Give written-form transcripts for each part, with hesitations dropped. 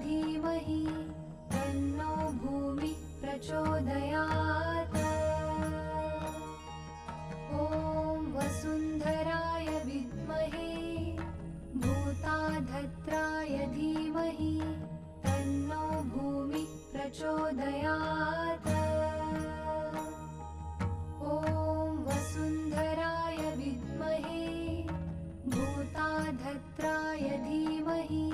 धीमहि तन्नो भूमिः प्रचोदयात्। ॐ वसुन्धराय विद्महे भूताधत्राय धीमहि तन्नो भूमिः प्रचोदयात्। ॐ वसुन्धराय विद्महे भूताधत्राय धीमहि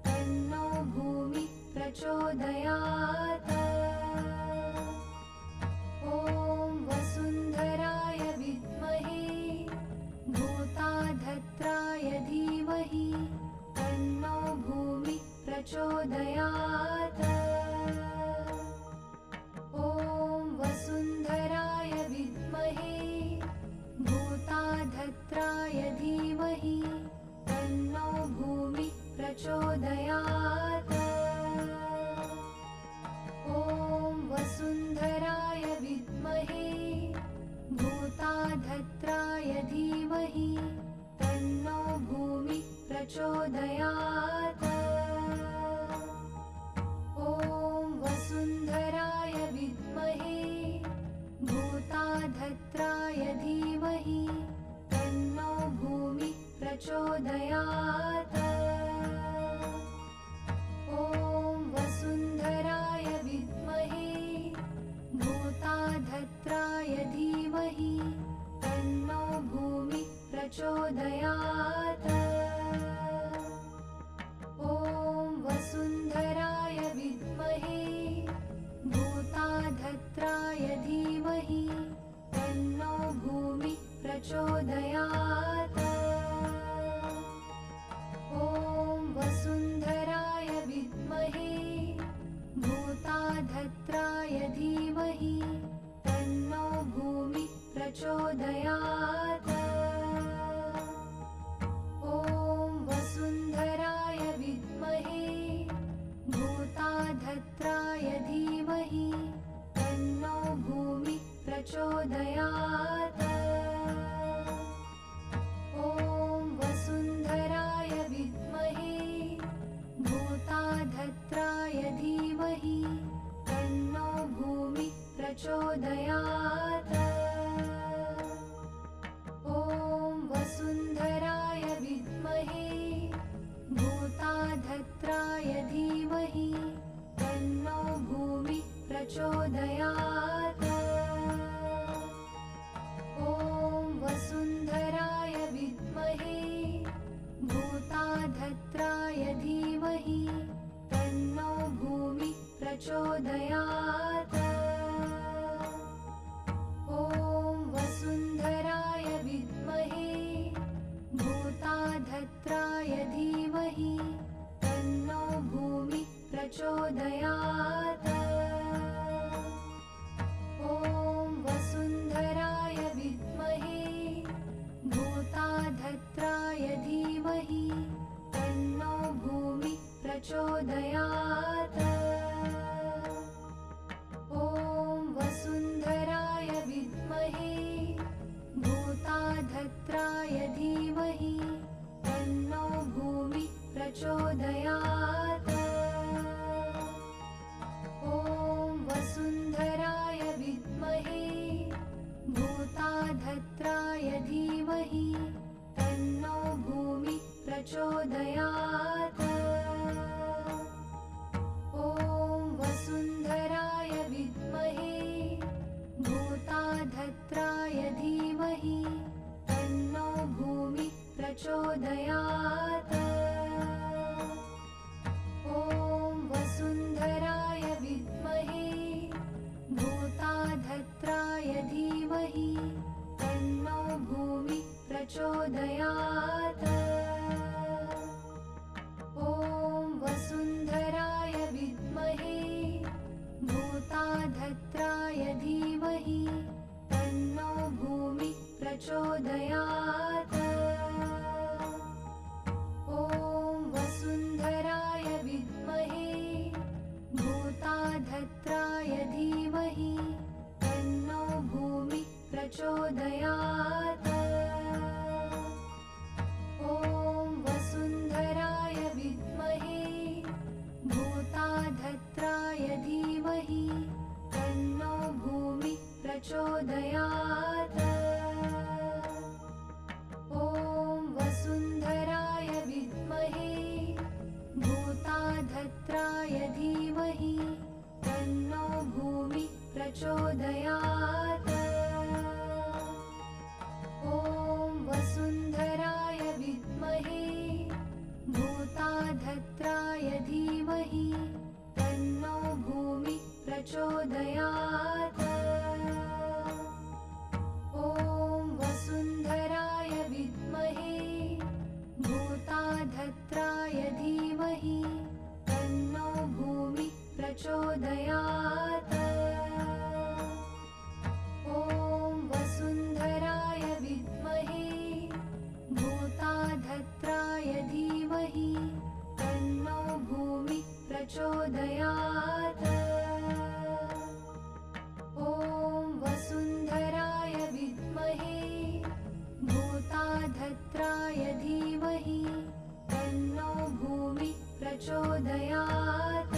तन्नो भूमिः प्रचोदयात्। ॐ वसुन्धराय विद्महे भूताधत्राय धीमहि तन्नो भूमिः प्रचोदयात्। ॐ वसुन्धराय विद्महे भूताधत्राय धीमहि तन्नो भूमिः प्रचोदयात्। ॐ वसुन्धराय विद्महे भूताधत्राय धीमहि तन्नो भूमिः प्रचोदयात्। ॐ वसुन्धराय विद्महे भूताधत्राय धीमहि तन्नो भूमिः प्रचोदयात्। ॐ वसुन्धराय विद्महे भूताधत्राय धीमहि तन्नो भूमिः प्रचोदयात्। ॐ वसुन्धराय विद्महे भूताधत्राय धीमहि तन्नो भूमिः प्रचोदयात्। ॐ वसुन्धराय विद्महे भूताधत्राय धीमहि तन्नो भूमिः प्रचोदयात्। ॐ वसुन्धराय विद्महे भूताधत्राय धीमहि तन्नो भूमिः प्रचोदयात्। ॐ वसुन्धराय विद्महे भूताधत्राय धीमहि तन्नो भूमिः प्रचोदयात्। ॐ वसुन्धराय विद्महे भूताधत्राय धीमहि तन्नो भूमिः प्रचोदयात्। ॐ वसुन्धराय विद्महे भूताधत्राय धीमहि तन्नो भूमिः प्रचोदयात्। ॐ वसुन्धराय विद्महे भूताधत्राय धीमहि तन्नो भूमिः प्रचोदयात्। ॐ वसुन्धराय विद्महे भूताधत्राय धीमहि तन्नो भूमिः प्रचोदयात्। ॐ वसुन्धराय विद्महे भूताधत्राय धीमहि तन्नो भूमिः प्रचोदयात्। ॐ वसुन्धराय विद्महे भूताधत्राय धीमहि तन्नो भूमिः प्रचोदयात्। ॐ वसुन्धराय विद्महे भूताधत्राय धीमहि तन्नो भूमिः प्रचोदयात्। ॐ वसुन्धराय विद्महे भूताधत्राय धीमहि तन्नो भूमिः प्रचोदयात्। ॐ वसुन्धराय विद्महे भूताधत्राय धीमहि तन्नो भूमिः प्रचोदयात्। ॐ वसुन्धराय विद्महे भूताधत्राय धीमहि तन्नो भूमिः प्रचोदयात्। ॐ वसुन्धराय विद्महे धीमहि तन्नो भूमिः प्रचोदयात्। ॐ वसुन्धराय विद्महे भूताधत्राय धीमहि तन्नो भूमिः प्रचोदयात्। ॐ वसुन्धराय विद्महे भूताधत्राय धीमहि तन्नो भूमिः प्रचोदयात्। ॐ वसुन्धराय विद्महे भूताधत्राय धीमहि तन्नो भूमिः प्रचोदयात्। ॐ वसुन्धराय विद्महे भूताधत्राय धीमहि तन्नो भूमिः प्रचोदयात्।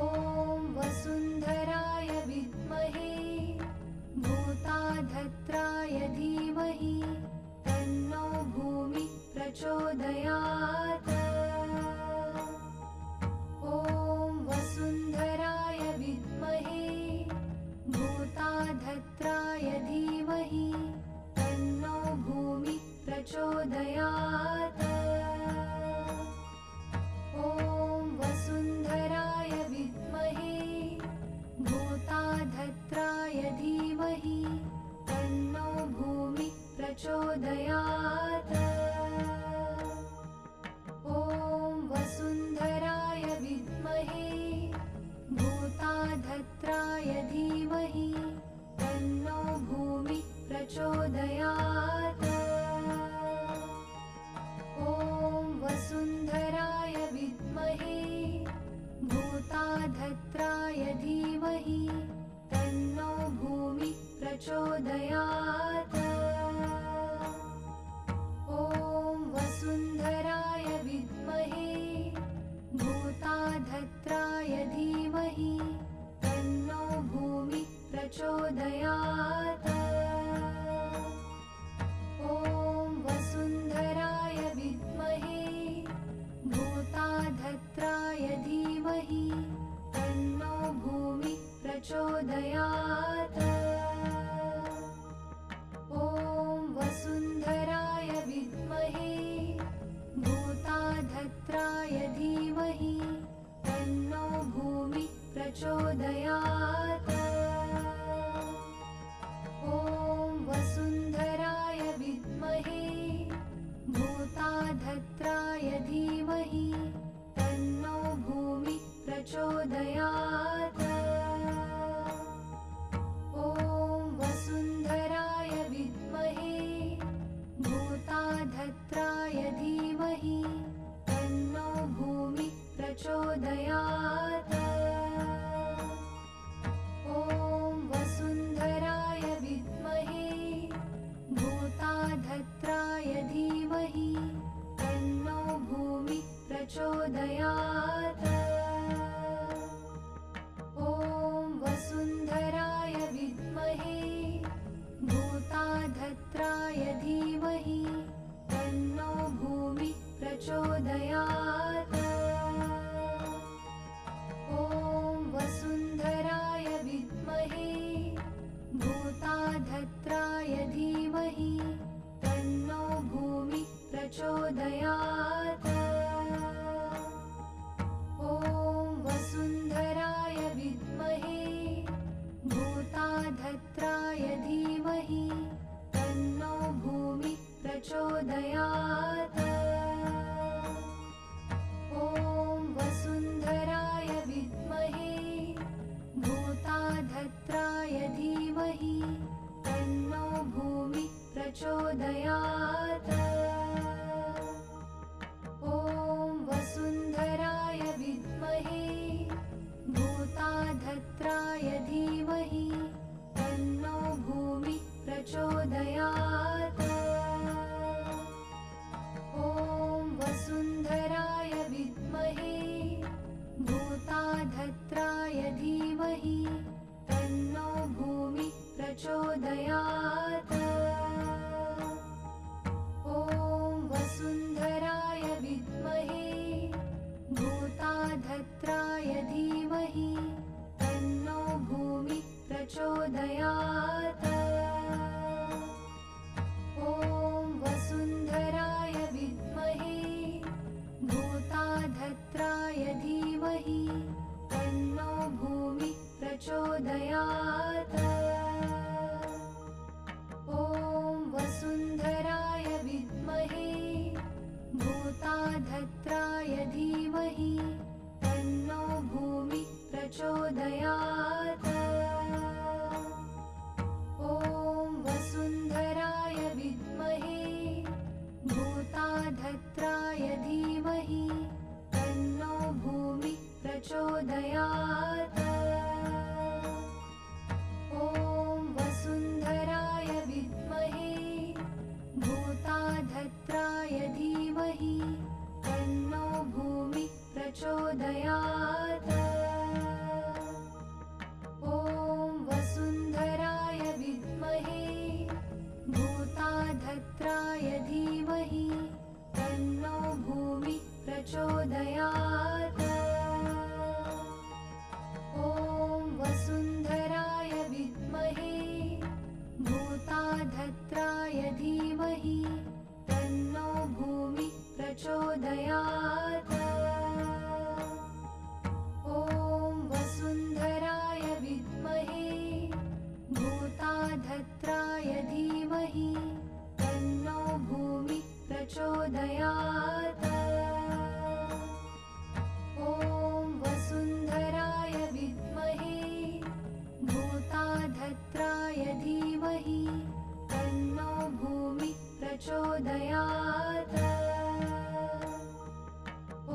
ॐ वसुन्धराय विद्महे भूताधत्राय धीमहि तन्नो भूमिः प्रचोदयात्। ॐ वसुन्धराय विद्महे भूताधत्राय धीमहि तन्नो भूमिः प्रचोदयात्। ॐ वसुन्धराय विद्महे भूताधत्राय धीमहि तन्नो भूमिः प्रचोदयात्। ॐ वसुन्धराय विद्महे भूताधत्राय धीमहि तन्नो भूमिः प्रचोदयात्। ॐ वसुन्धराय विद्महे भूताधत्राय धीमहि तन्नो भूमिः प्रचोदयात्। ॐ वसुन्धराय विद्महे भूताधत्राय धीमहि तन्नो भूमिः प्रचोदयात्। ॐ वसुन्धराय विद्महे भूताधत्राय धीमहि तन्नो भूमिः प्रचोदयात्। ॐ वसुन्धराय विद्महे भूताधत्राय धीमहि तन्नो भूमिः प्रचोदयात्। ॐ वसुन्धराय विद्महे भूताधत्राय धीमहि तन्नो भूमिः प्रचोदयात्। ॐ वसुन्धराय विद्महे भूताधत्राय धीमहि तन्नो भूमिः प्रचोदयात्। ॐ वसुन्धराय विद्महे भूताधत्राय धीमहि तन्नो भूमिः प्रचोदयात्। ॐ वसुन्धराय विद्महे भूताधत्राय धीमहि तन्नो भूमिः प्रचोदयात्। ॐ वसुन्धराय विद्महे भूताधत्राय धीमहि तन्नो भूमिः प्रचोदयात्। ॐ वसुन्धराय विद्महे भूताधत्राय धीमहि तन्नो भूमिः प्रचोदयात्। ॐ वसुन्धराय विद्महे भूताधत्राय धीमहि तन्नो भूमिः प्रचोदयात्। ॐ वसुन्धराय विद्महे भूताधत्राय धीमहि तन्नो भूमिः प्रचोदयात्। ॐ वसुन्धराय विद्महे भूताधत्राय धीमहि तन्नो भूमिः प्रचोदयात्। ॐ वसुन्धराय विद्महे प्रचोदयात्। ॐ वसुन्धराय विद्महे भूताधत्राय धीमहि तन्नो भूमिः प्रचोदयात्। ॐ वसुन्धराय विद्महे भूताधत्राय धीमहि तन्नो भूमिः प्रचोदयात्। ॐ वसुन्धराय विद्महे भूताधत्राय धीमहि तन्नो भूमिः प्रचोदयात्। ॐ वसुन्धराय विद्महे भूताधत्राय धीमहि तन्नो भूमिः प्रचोदयात्। ॐ वसुन्धराय विद्महे भूताधत्राय धीमहि तन्नो भूमिः प्रचोदयात्। ॐ वसुन्धराय विद्महे भूताधत्राय धीमहि तन्नो भूमिः प्रचोदयात्। ॐ वसुन्धराय विद्महे भूताधत्राय धीमहि तन्नो भूमिः प्रचोदयात्। ॐ वसुन्धराय विद्महे भूताधत्राय धीमहि तन्नो भूमिः प्रचोदयात्। ॐ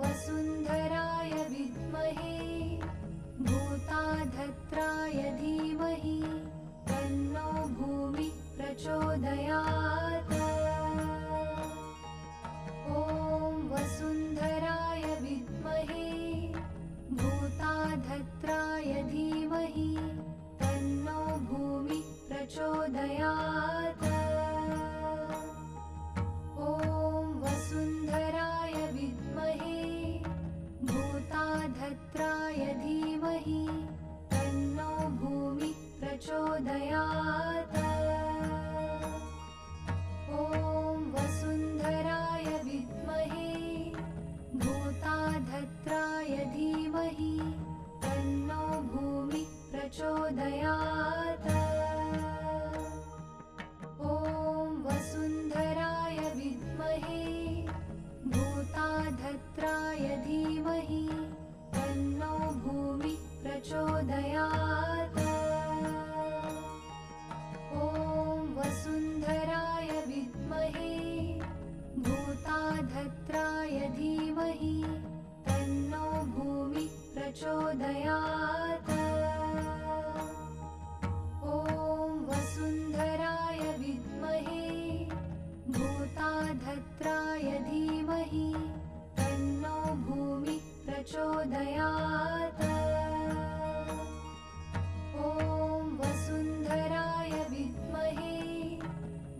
वसुन्धराय विद्महे भूताधत्राय धीमहि तन्नो भूमिः प्रचोदयात्। ॐ वसुन्धराय विद्महे भूताधत्राय धीमहि तन्नो भूमिः प्रचोदयात्। ॐ वसुन्धराय विद्महे भूताधत्राय धीमहि तन्नो भूमिः प्रचोदयात्। ॐ वसुन्धराय विद्महे भूताधत्राय धीमहि तन्नो भूमिः प्रचोदयात्। ॐ वसुन्धराय विद्महे भूताधत्राय धीमहि तन्नो भूमिः प्रचोदयात्। ॐ वसुन्धराय विद्महे भूताधत्राय धीमहि तन्नो भूमिः प्रचोदयात्। ॐ वसुन्धराय विद्महे भूताधत्राय धीमहि तन्नो भूमिः प्रचोदयात्। ॐ वसुन्धराय विद्महे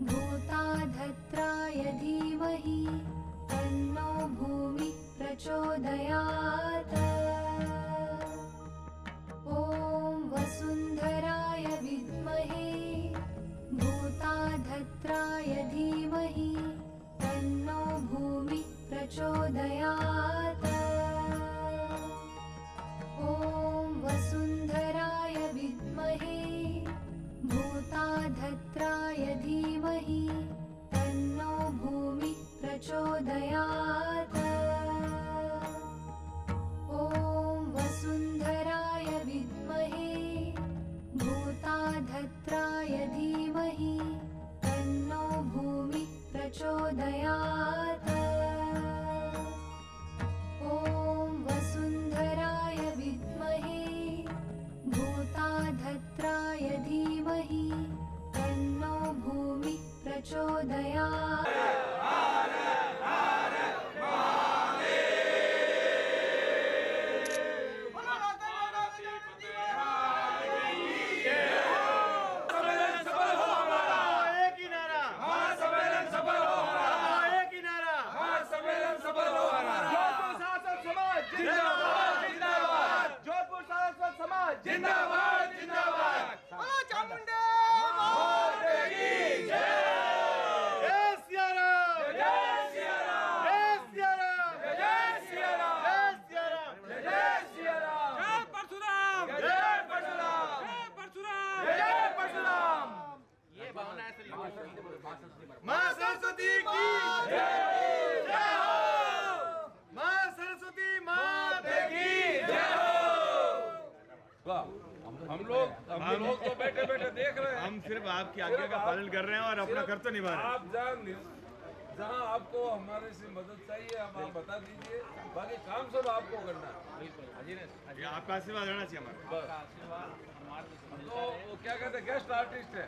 भूताधत्राय धीमहि तन्नो भूमिः प्रचोदयात्। ॐ वसुन्धराय विद्महे भूताधत्राय धीमहि तन्नो भूमिः प्रचोदयात्। ॐ वसुन्धराय विद्महे भूताधत्राय धीमहि तन्नो भूमिः प्रचोदयात्। ॐ वसुन्धराय विद्महे भूताधत्राय धीमहि तन्नो भूमिः प्रचोदयात्। ॐ वसुन्धराय विद्महे भूताधत्राय धीमहि तन्नो भूमिः प्रचोदयात्। जिंदाबाद जिंदाबाद। सिर्फ आपकी आज्ञा का पालन कर रहे हैं और अपना कर्तव्य निभा रहे हैं। आप जहाँ आपको हमारे से मदद चाहिए हम आप बता दीजिए, बाकी काम सब आपको करना है। ये आपका आशीर्वाद रहना चाहिए हमारे। तो वो क्या कहते हैं, गेस्ट आर्टिस्ट है।